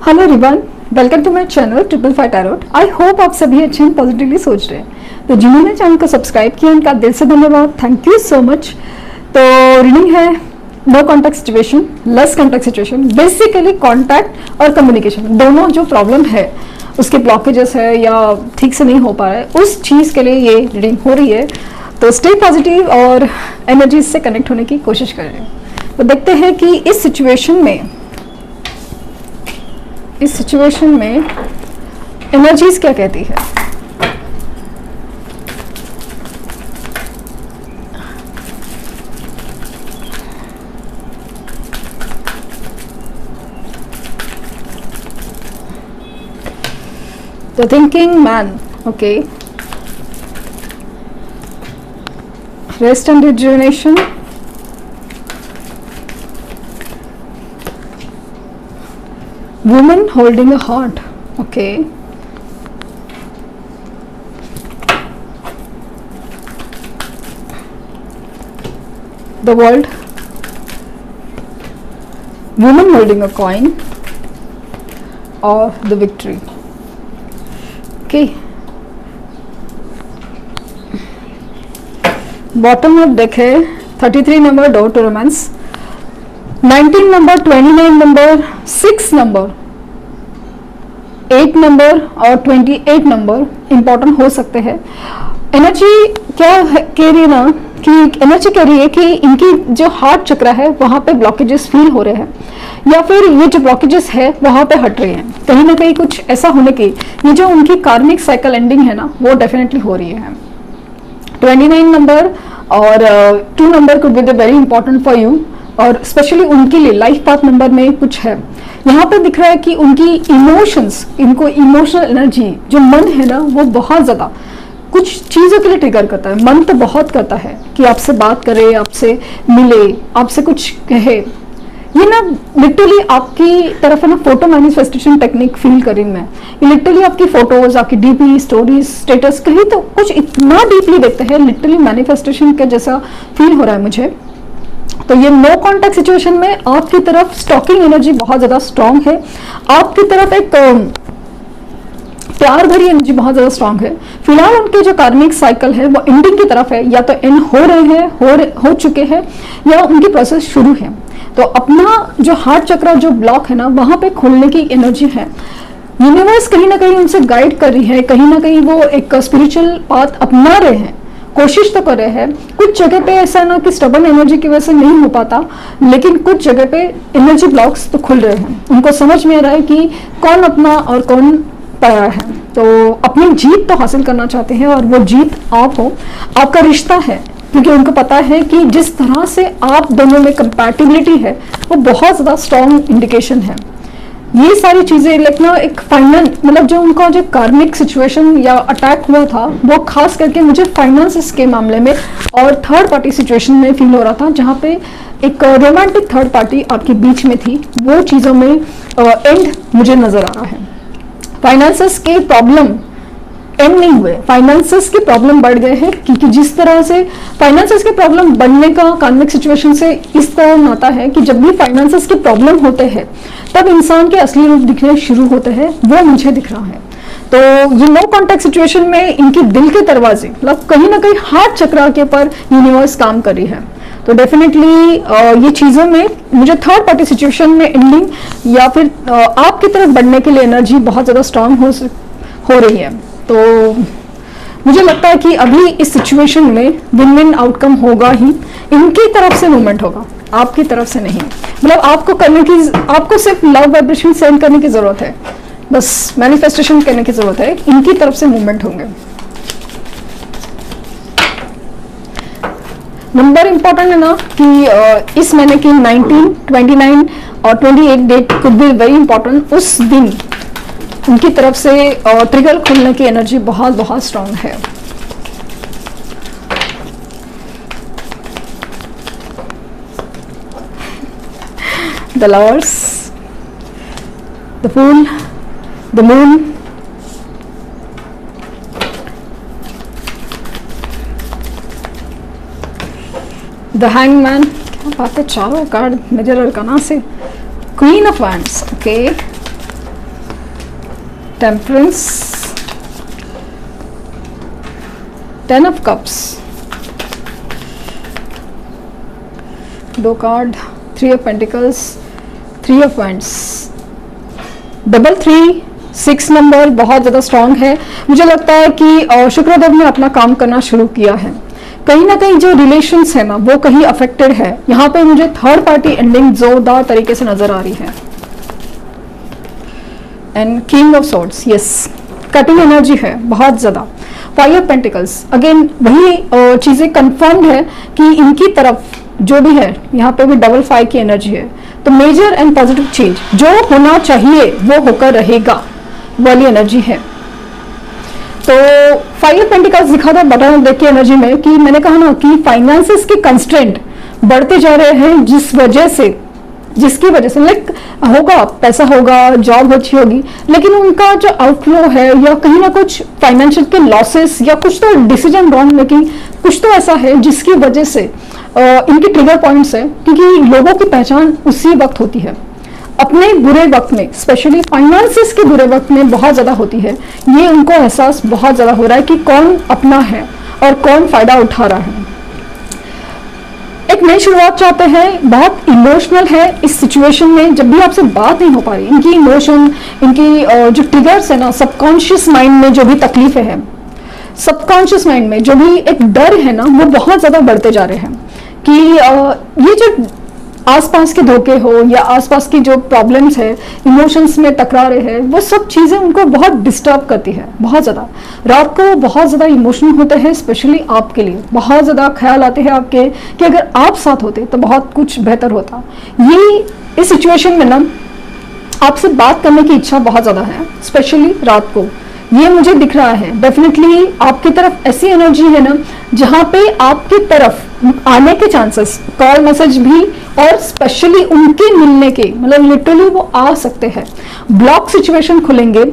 Hello everyone, welcome to my channel triple five tarot. I hope आप सभी अच्छे हैं, पॉजिटिवली सोच रहे हैं। तो जिन्होंने चैनल को सब्सक्राइब किया उनका दिल से धन्यवाद, थैंक यू सो मच। तो रीडिंग है no contact situation, less contact situation. Basically contact और कम्युनिकेशन दोनों जो प्रॉब्लम है, उसके ब्लॉकेजेस है या ठीक से नहीं हो पा रहा है, उस चीज़ के लिए ये रीडिंग हो रही है। तो स्टे पॉजिटिव और एनर्जी से कनेक्ट होने की कोशिश करें। तो देखते हैं कि इस सिचुएशन में एनर्जीज क्या कहती है। The thinking man, okay, rest and rejuvenation, woman holding a heart, okay, the world, woman holding a coin, or the victory, okay. Bottom में देखे 33 number, door to romance, 19 number, 29 number, 6 number, 8 number और 28 number important हो सकते हैं। Energy क्या कह रही है ना, कि एनर्जी कह रही है कि इनकी जो हार्ट चक्र है वहाँ पे ब्लॉकेजेस फील हो रहे हैं, या फिर ये जो ब्लॉकेजेस है वहाँ पे हट रहे हैं। कहीं ना कहीं कुछ ऐसा होने की, ये जो उनकी कार्मिक साइकिल एंडिंग है ना, वो डेफिनेटली हो रही है। 29 नंबर और 2 number could be the very important for you, और स्पेशली उनके लिए लाइफ पाथ नंबर में कुछ है। यहाँ पे दिख रहा है कि उनकी इमोशंस, इनको इमोशनल एनर्जी, जो मन है ना, वो बहुत ज़्यादा कुछ चीज़ों के लिए ट्रिगर करता है। मन तो बहुत करता है कि आपसे बात करे, आपसे मिले, आपसे कुछ कहे। ये ना लिटरली आपकी तरफ है ना, फोटो मैनिफेस्टेशन टेक्निक फील करी मैं। ये लिटरली आपकी फोटोज, आपकी डीपी, स्टोरीज, स्टेटस, कहीं तो कुछ इतना डीपली देखते हैं, लिटरली मैनिफेस्टेशन के जैसा फील हो रहा है मुझे। तो ये नो कॉन्टैक्ट सिचुएशन में आपकी तरफ स्टॉकिंग एनर्जी बहुत ज्यादा स्ट्रांग है, आपकी तरफ एक प्यार भरी एनर्जी बहुत ज्यादा स्ट्रांग है। फिलहाल उनके जो कार्मिक साइकिल है वो एंडिंग की तरफ है, या तो एंड हो रहे हैं, हो चुके हैं, या उनकी प्रोसेस शुरू है। तो अपना जो हार्ट चक्र जो ब्लॉक है ना, वहां पे खोलने की एनर्जी है। यूनिवर्स कहीं ना कहीं उनसे गाइड कर रही है, कहीं ना कहीं वो एक स्पिरिचुअल पाथ अपना रहे हैं, कोशिश तो कर रहे हैं। कुछ जगह पे ऐसा ना कि स्टबन एनर्जी की वजह से नहीं हो पाता, लेकिन कुछ जगह पे एनर्जी ब्लॉक्स तो खुल रहे हैं। उनको समझ में आ रहा है कि कौन अपना और कौन पराया है। तो अपनी जीत तो हासिल करना चाहते हैं, और वो जीत आप हो, आपका रिश्ता है, क्योंकि उनको पता है कि जिस तरह से आप दोनों में कंपैटिबिलिटी है वो बहुत ज़्यादा स्ट्रॉन्ग इंडिकेशन है। ये सारी चीज़ें लेकिन एक फाइनल, मतलब जो उनका जो कार्मिक सिचुएशन या अटैक हुआ था, वो खास करके मुझे फाइनेंस के मामले में और थर्ड पार्टी सिचुएशन में फील हो रहा था, जहाँ पे एक रोमांटिक थर्ड पार्टी आपके बीच में थी। वो चीज़ों में एंड मुझे नज़र आ रहा है। फाइनेंसेस के प्रॉब्लम एंड नहीं हुए, फाइनेंसेस के प्रॉब्लम बढ़ गए हैं, क्योंकि जिस तरह से फाइनेंसेस के प्रॉब्लम बढ़ने का कार्मिक सिचुएशन से इस तरह नाता है कि जब भी फाइनेंसेस के प्रॉब्लम होते हैं तब इंसान के असली रूप दिखने शुरू होते हैं, वो मुझे दिख रहा है। तो ये नो कॉन्टैक्ट सिचुएशन में इनके दिल के दरवाजे, मतलब कहीं ना कहीं हार्ट चक्र के पर यूनिवर्स काम कर रही है। तो डेफिनेटली ये चीज़ों में मुझे थर्ड पार्टी सिचुएशन में एंडिंग या फिर आपकी तरफ बढ़ने के लिए एनर्जी बहुत ज़्यादा स्ट्रांग हो रही है। तो मुझे लगता है कि अभी इस सिचुएशन में विन विन आउटकम होगा ही। इनकी तरफ से मूवमेंट होगा, आपकी तरफ से नहीं। मतलब आपको सिर्फ लव वाइब्रेशन सेंड करने की जरूरत है, बस मैनिफेस्टेशन करने की जरूरत है, इनकी तरफ से मूवमेंट होंगे। नंबर इंपॉर्टेंट है ना, कि इस महीने की 19, 29 और 28 date could be very important. उस दिन उनकी तरफ से ट्रिगर खुलने की एनर्जी बहुत बहुत स्ट्रांग है। The lovers, the fool, the moon, the hangman, क्या बात है, चारों कार्ड मेजर अरकाना से, queen of wands, okay, temperance, 10 of cups, 2 card, 3 of pentacles, 3 of wands, double 3, 6 number बहुत ज़्यादा स्ट्रांग है। मुझे लगता है कि शुक्रदेव ने अपना काम करना शुरू किया है। कहीं ना कहीं जो रिलेशंस है ना वो कहीं अफेक्टेड है। यहाँ पे मुझे थर्ड पार्टी एंडिंग जोरदार तरीके से नजर आ रही है। And king of swords, yes, cutting energy है बहुत ज़्यादा। 5 ऑफ पेंटिकल्स, अगेन वही चीज़ें कंफर्म है कि इनकी तरफ जो भी है, यहाँ पे भी डबल 5 की एनर्जी है। तो मेजर एंड पॉजिटिव चेंज जो होना चाहिए वो होकर रहेगा वाली एनर्जी है। तो 5 ऑफ पेंटिकल्स दिखा था बटन देख के एनर्जी में कि मैंने कहा ना कि फाइनेंसेस के कंस्ट्रेंट बढ़ते जा रहे हैं, जिसकी वजह से लाइक होगा, पैसा होगा, जॉब अच्छी होगी, लेकिन उनका जो आउटफ्लो है या कहीं ना कुछ फाइनेंशियल के लॉसेस या कुछ तो डिसीजन रॉन्ग मेकिंग कुछ तो ऐसा है जिसकी वजह से इनके ट्रिगर पॉइंट्स है। क्योंकि लोगों की पहचान उसी वक्त होती है, अपने बुरे वक्त में, स्पेशली फाइनेंसेस के बुरे वक्त में बहुत ज़्यादा होती है। ये उनको एहसास बहुत ज़्यादा हो रहा है कि कौन अपना है और कौन फायदा उठा रहा है। एक नई शुरुआत चाहते हैं, बहुत इमोशनल है इस सिचुएशन में। जब भी आपसे बात नहीं हो पा रही, इनकी इमोशन, इनकी जो ट्रिगर्स है ना, सबकॉन्शियस माइंड में जो भी तकलीफें हैं, सबकॉन्शियस माइंड में जो भी एक डर है ना, वो बहुत ज़्यादा बढ़ते जा रहे हैं कि ये जो आसपास के धोखे हो या आसपास की जो प्रॉब्लम्स है, इमोशंस में टकरारे हैं, वो सब चीज़ें उनको बहुत डिस्टर्ब करती है, बहुत ज़्यादा। रात को बहुत ज़्यादा इमोशनल होते हैं, स्पेशली आपके लिए बहुत ज़्यादा ख्याल आते हैं आपके कि अगर आप साथ होते तो बहुत कुछ बेहतर होता। ये इस सिचुएशन में ना आपसे बात करने की इच्छा बहुत ज़्यादा है, स्पेशली रात को, ये मुझे दिख रहा है। डेफिनेटली आपकी तरफ ऐसी एनर्जी है ना जहाँ पे आपकी तरफ आने के चांसेस, कॉल मैसेज भी, और स्पेशली उनके मिलने के, मतलब लिटरली वो आ सकते हैं। ब्लॉक सिचुएशन खुलेंगे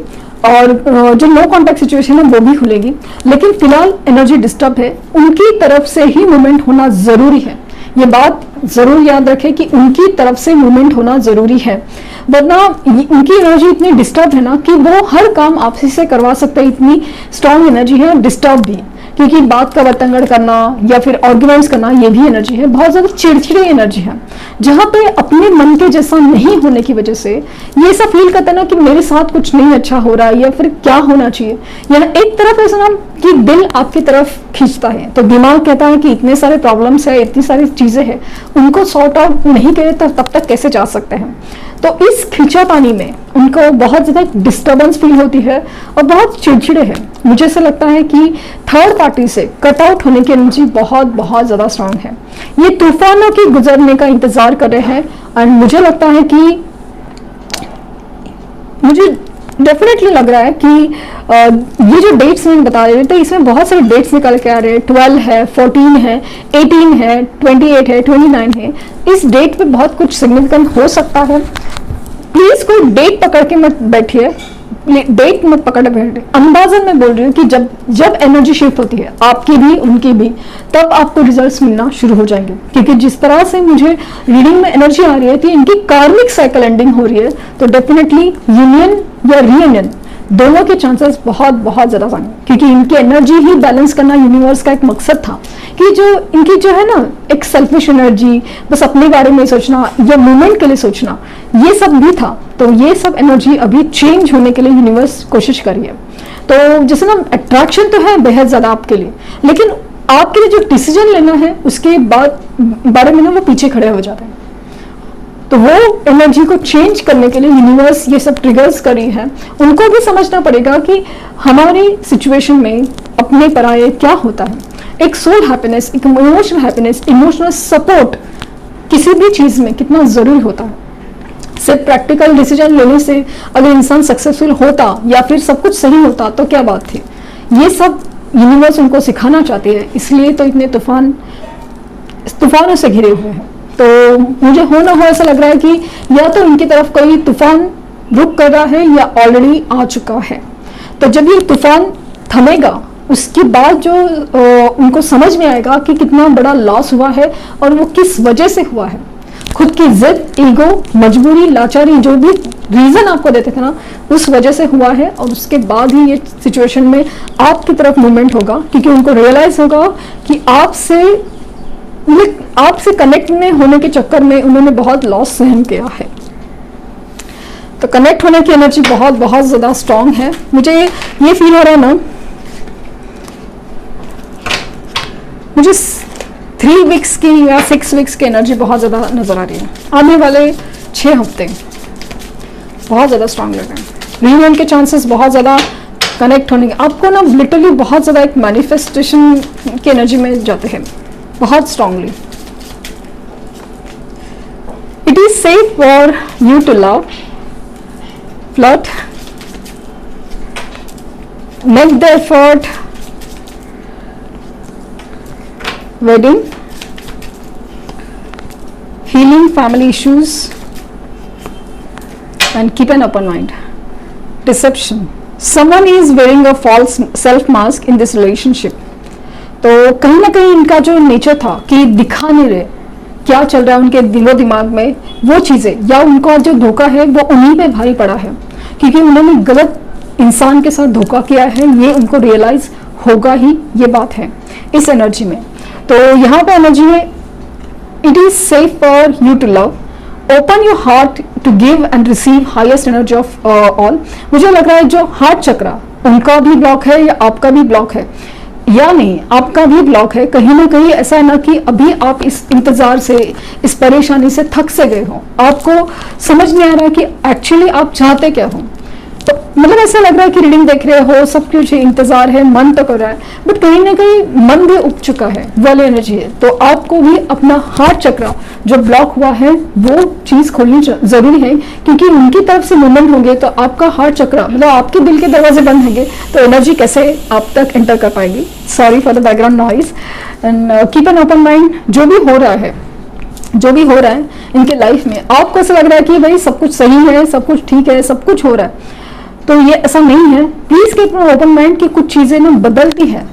और जो नो कॉन्टैक्ट सिचुएशन है वो भी खुलेगी, लेकिन फिलहाल एनर्जी डिस्टर्ब है। उनकी तरफ से ही मूवमेंट होना जरूरी है, ये बात जरूर याद रखें कि उनकी तरफ से मूवमेंट होना जरूरी है, वरना उनकी एनर्जी इतनी डिस्टर्ब है ना कि वो हर काम आपसे से करवा सकते हैं। इतनी स्ट्रांग एनर्जी है, डिस्टर्ब भी, क्योंकि बात का बतंगड़ करना या फिर आर्ग्यूमेंट्स करना ये भी एनर्जी है। बहुत ज़्यादा चिड़चिड़ी एनर्जी है, जहाँ पे अपने मन के जैसा नहीं होने की वजह से ये सब फील करता है ना कि मेरे साथ कुछ नहीं अच्छा हो रहा है या फिर क्या होना चाहिए। या एक तरफ ऐसा ना कि दिल आपकी तरफ खींचता है, तो दिमाग कहता है कि इतने सारे प्रॉब्लम्स है, इतनी सारी चीज़ें हैं, उनको सॉर्ट आउट नहीं करे तो तब तक कैसे जा सकते हैं। तो इस खींचातानी में उनको बहुत ज़्यादा डिस्टर्बेंस फील होती है और बहुत चिड़चिड़े हैं। मुझे ऐसा लगता है कि थर्ड पार्टी से कट आउट होने की एनर्जी बहुत ज़्यादा स्ट्रांग है। ये तूफानों के गुजरने का इंतजार कर रहे हैं, और मुझे लगता है कि मुझे डेफिनेटली लग रहा है कि ये जो डेट्स मैं बता रहे थे, इसमें बहुत सारे डेट्स निकल के आ रहे हैं। 12 है, 14 है, 18 है, 28 है, 29 है। इस डेट पे बहुत कुछ सिग्निफिकेंट हो सकता है। प्लीज कोई डेट पकड़ के मत बैठिए, डेट मत पकड़ बैठे। अंदाजन मैं बोल रही हूँ कि जब एनर्जी शिफ्ट होती है, आपकी भी उनकी भी, तब आपको रिजल्ट्स मिलना शुरू हो जाएंगे। क्योंकि जिस तरह से मुझे रीडिंग में एनर्जी आ रही है कि इनकी कार्मिक साइकिल एंडिंग हो रही है, तो डेफिनेटली यूनियन या रीयूनियन दोनों के चांसेस बहुत ज़्यादा बने। क्योंकि इनकी एनर्जी ही बैलेंस करना यूनिवर्स का एक मकसद था कि जो इनकी जो है ना एक सेल्फिश एनर्जी, बस अपने बारे में सोचना या मूवमेंट के लिए सोचना, ये सब भी था। तो ये सब एनर्जी अभी चेंज होने के लिए यूनिवर्स कोशिश करी है। तो जैसे ना अट्रैक्शन तो है बेहद ज़्यादा आपके लिए, लेकिन आपके लिए जो डिसीजन लेना है उसके बारे में ना वो पीछे खड़े हो जाते हैं। तो वो एनर्जी को चेंज करने के लिए यूनिवर्स ये सब ट्रिगर्स करी है। उनको भी समझना पड़ेगा कि हमारी सिचुएशन में अपने पराये क्या होता है। एक सोल हैप्पीनेस, एक इमोशनल हैप्पीनेस, इमोशनल सपोर्ट किसी भी चीज़ में कितना ज़रूरी होता है। सिर्फ प्रैक्टिकल डिसीजन लेने से अगर इंसान सक्सेसफुल होता या फिर सब कुछ सही होता तो क्या बात थी। ये सब यूनिवर्स उनको सिखाना चाहती है, इसलिए तो इतने तूफानों से घिरे हुए हैं। तो मुझे हो ना हो ऐसा लग रहा है कि या तो इनकी तरफ कोई तूफान रुक कर रहा है या ऑलरेडी आ चुका है। तो जब ये तूफान थमेगा उसके बाद जो उनको समझ में आएगा कि कितना बड़ा लॉस हुआ है और वो किस वजह से हुआ है, खुद की जिद, ईगो, मजबूरी, लाचारी, जो भी रीजन आपको देते थे ना, उस वजह से हुआ है। और उसके बाद ही ये सिचुएशन में आपकी तरफ मूवमेंट होगा, क्योंकि उनको रियलाइज होगा कि आपसे कनेक्ट में होने के चक्कर में उन्होंने बहुत लॉस सहन किया है। तो कनेक्ट होने की एनर्जी बहुत बहुत ज्यादा स्ट्रांग है। मुझे ये फील हो रहा है ना, मुझे 3 वीक्स की या 6 वीक्स की एनर्जी बहुत ज़्यादा नज़र आ रही है। आने वाले 6 हफ्ते बहुत ज़्यादा स्ट्रांग लग रहे हैं। रियूनियन के चांसेस बहुत ज़्यादा, कनेक्ट होने के, आपको ना लिटरली बहुत ज़्यादा एक मैनिफेस्टेशन की एनर्जी में जाते हैं बहुत strongly. It is safe for you to love, flirt, make the effort, wedding, healing family issues, and keep an open mind. Deception. Someone is wearing a false self mask in this relationship. तो कहीं ना कहीं इनका जो nature था कि दिखा नहीं रहे क्या चल रहा है उनके दिलो दिमाग में, वो चीज़ें या उनका जो धोखा है वो उन्हीं पे भारी पड़ा है, क्योंकि उन्होंने गलत इंसान के साथ धोखा किया है। ये उनको रियलाइज होगा ही, ये बात है इस एनर्जी में। तो यहाँ पे एनर्जी है, it is safe for you to love, open your heart to give and receive highest energy of all. मुझे लग रहा है जो हार्ट चक्रा उनका भी ब्लॉक है या आपका भी ब्लॉक है, या नहीं आपका भी ब्लॉक है, कहीं ना कहीं ऐसा है ना कि अभी आप इस इंतजार से, इस परेशानी से थक से गए हो, आपको समझ नहीं आ रहा है कि एक्चुअली आप चाहते क्या हो। तो मतलब ऐसा लग रहा है कि रीडिंग देख रहे हो, सब कुछ इंतजार है, मन तो कर रहा है, बट कहीं ना कहीं मन भी उब चुका है, वाली एनर्जी है। तो आपको भी अपना हार्ट चक्र जो ब्लॉक हुआ है वो चीज खोलनी जरूरी है, क्योंकि उनकी तरफ से मूवमेंट होंगे तो आपका हार्ट चक्र, मतलब आपके दिल के दरवाजे बंद होंगे तो एनर्जी कैसे आप तक एंटर कर पाएगी। Sorry for the background noise and keep an open mind. जो भी हो रहा है, जो भी हो रहा है इनके लाइफ में, आपको ऐसा लग रहा है कि भाई सब कुछ सही है, सब कुछ ठीक है, सब कुछ हो रहा है, तो ये ऐसा नहीं है। Please keep an open mind कि कुछ चीजें ना बदलती है,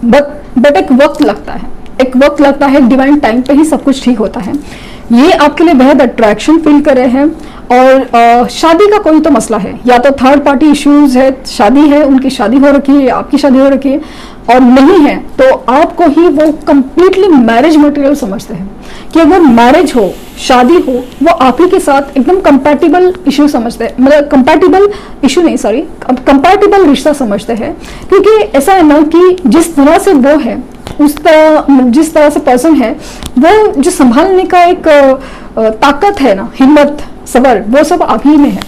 बट एक वक्त लगता है, एक वक्त लगता है, डिवाइन टाइम पे ही सब कुछ ठीक होता है। ये आपके लिए बेहद अट्रैक्शन फील कर रहे हैं। और शादी का कोई तो मसला है, या तो थर्ड पार्टी इश्यूज है, शादी है, उनकी शादी हो रखी है, आपकी शादी हो रखी है, और नहीं है तो आपको ही वो कंप्लीटली मैरिज मटेरियल समझते हैं कि अगर मैरिज हो, शादी हो, वो आप ही के साथ एकदम कंपैटिबल इश्यू समझते हैं, मतलब कंपैटिबल इश्यू नहीं, सॉरी, कंपैटिबल रिश्ता समझते हैं। क्योंकि ऐसा है ना कि जिस तरह से वो है, उस तरह जिस तरह से पर्सन है, वो जो संभालने का एक ताकत है ना, हिम्मत, सबर, वो सब आप ही में है।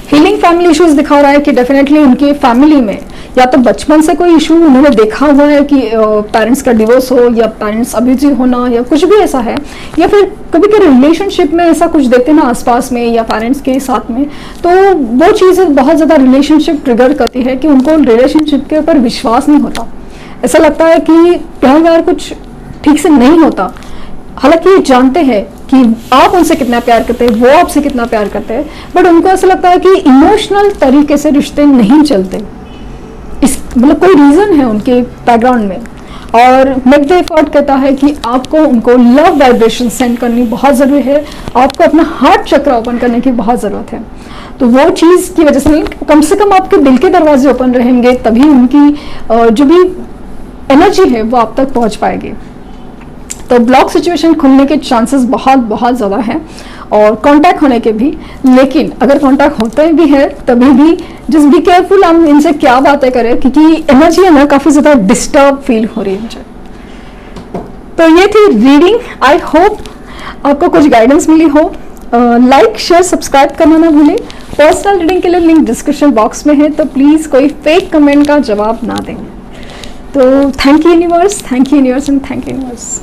हीलिंग फैमिली इश्यूज दिखा रहा है कि डेफिनेटली उनके फैमिली में या तो बचपन से कोई इशू उन्होंने देखा हुआ है कि पेरेंट्स का डिवोर्स हो, या पेरेंट्स अब्यूजिव होना, या कुछ भी ऐसा है, या फिर कभी कभी रिलेशनशिप में ऐसा कुछ देखते ना आसपास में या पेरेंट्स के साथ में, तो वो चीज़ें बहुत ज़्यादा रिलेशनशिप ट्रिगर करती है कि उनको रिलेशनशिप के ऊपर विश्वास नहीं होता। ऐसा लगता है कि प्यार कुछ ठीक से नहीं होता, हालांकि ये जानते हैं कि आप उनसे कितना प्यार करते हैं, वो आपसे कितना प्यार करते हैं, बट उनको ऐसा लगता है कि इमोशनल तरीके से रिश्ते नहीं चलते। इस मतलब कोई रीजन है उनके बैकग्राउंड में। और मेक द एफर्ट कहता है कि आपको उनको लव वाइब्रेशन सेंड करनी बहुत ज़रूरी है, आपको अपना हार्ट चक्र ओपन करने की बहुत ज़रूरत है। तो वो चीज़ की वजह से नहीं, कम से कम आपके दिल के दरवाजे ओपन रहेंगे, तभी उनकी जो भी एनर्जी है वो आप तक पहुंच पाएगी। तो ब्लॉक सिचुएशन खुलने के चांसेस बहुत बहुत ज़्यादा हैं, और कांटेक्ट होने के भी। लेकिन अगर कांटेक्ट होते भी है तभी भी जस्ट बी केयरफुल हम इनसे क्या बातें करें, क्योंकि एनर्जी है ना काफ़ी ज़्यादा डिस्टर्ब फील हो रही है मुझे। तो ये थी रीडिंग। आई होप आपको कुछ गाइडेंस मिली हो। लाइक शेयर सब्सक्राइब करना ना भूलें। पर्सनल रीडिंग के लिए लिंक डिस्क्रिप्शन बॉक्स में है, तो प्लीज़ कोई फेक कमेंट का जवाब ना दें। तो thank you universe and thank you universe.